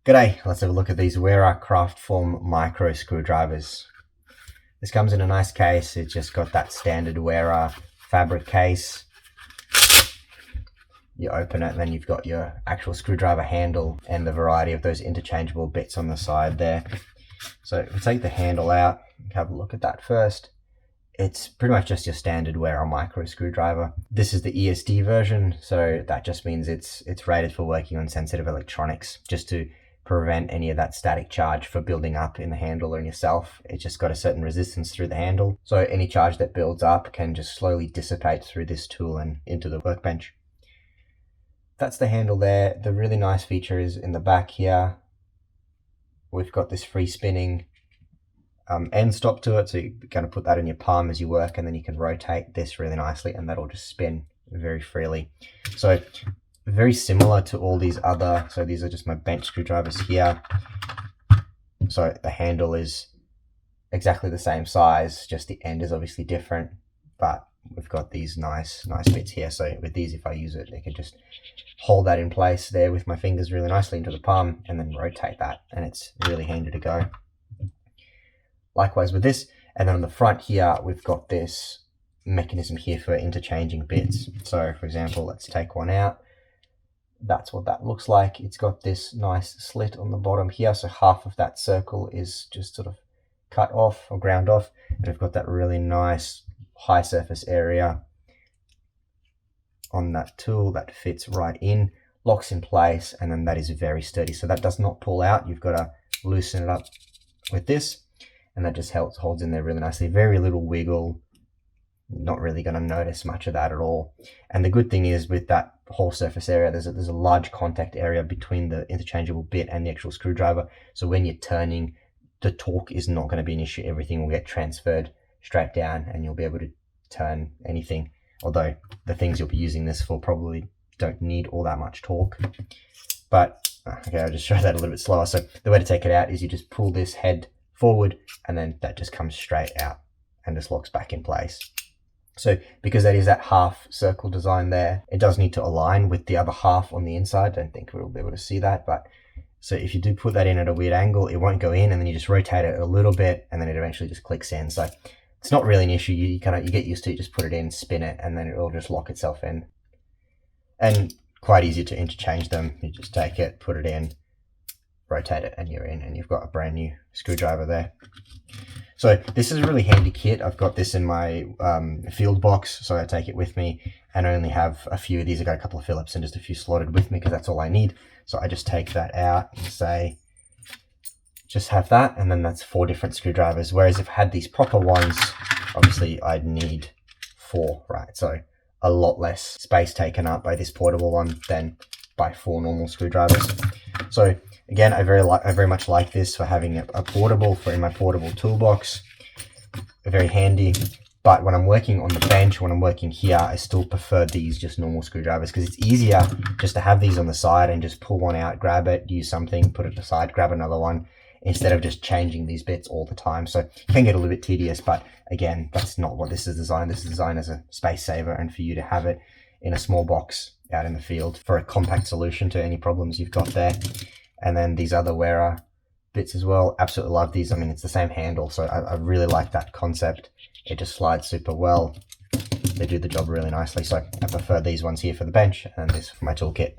G'day, let's have a look at these Wera Kraftform micro screwdrivers. This comes in a nice case. It's just got that standard Wera fabric case. You open it and then you've got your actual screwdriver handle and the variety of those interchangeable bits on the side there. So if we take the handle out, have a look at that first. It's pretty much just your standard Wera micro screwdriver. This is the ESD version, so that just means it's rated for working on sensitive electronics, just to prevent any of that static charge for building up in the handle or in yourself. It's just got a certain resistance through the handle, so any charge that builds up can just slowly dissipate through this tool and into the workbench. That's the handle there. The really nice feature is in the back here, we've got this free spinning end stop to it, so you're going to put that in your palm as you work, and then you can rotate this really nicely and that'll just spin very freely. So very similar to all these other, so these are just my bench screwdrivers here. So the handle is exactly the same size, just the end is obviously different, but we've got these nice bits here. So with these, if I use it, I can just hold that in place there with my fingers really nicely into the palm and then rotate that, and it's really handy to go. Likewise with this, and then on the front here, we've got this mechanism here for interchanging bits. So for example, let's take one out. That's what that looks like. It's got this nice slit on the bottom here, so half of that circle is just sort of cut off or ground off, and we've got that really nice high surface area on that tool that fits right in, locks in place, and then that is very sturdy, so that does not pull out. You've got to loosen it up with this, and that just holds in there really nicely. Very little wiggle, not really going to notice much of that at all. And the good thing is with that whole surface area, there's a large contact area between the interchangeable bit and the actual screwdriver, so when you're turning, the torque is not going to be an issue. Everything will get transferred straight down and you'll be able to turn anything, although the things you'll be using this for probably don't need all that much torque. But okay, I'll just show that a little bit slower. So the way to take it out is you just pull this head forward and then that just comes straight out and just locks back in place. So because that is that half circle design there, it does need to align with the other half on the inside. I don't think we'll be able to see that, but so if you do put that in at a weird angle, it won't go in, and then you just rotate it a little bit and then it eventually just clicks in. So it's not really an issue. You get used to it, just put it in, spin it, and then it'll just lock itself in. And quite easy to interchange them. You just take it, put it in, rotate it, and you're in, and you've got a brand new screwdriver there. So this is a really handy kit. I've got this in my field box, so I take it with me, and I only have a few of these. I got a couple of Phillips and just a few slotted with me because that's all I need. So I just take that out and say, just have that, and then that's 4 different screwdrivers. Whereas if I had these proper ones, obviously I'd need 4, right? So a lot less space taken up by this portable one than by 4 normal screwdrivers. So again, I very much like this for having a portable, for in my portable toolbox. Very handy. But when I'm working on the bench, when I'm working here, I still prefer these just normal screwdrivers because it's easier just to have these on the side and just pull one out, grab it, use something, put it aside, grab another one, instead of just changing these bits all the time. So it can get a little bit tedious, but again, that's not what this is designed. This is designed as a space saver and for you to have it in a small box out in the field for a compact solution to any problems you've got there. And then these other Wera bits as well, absolutely love these. I mean, it's the same handle, so I really like that concept. It just slides super well. They do the job really nicely, so I prefer these ones here for the bench and this for my toolkit.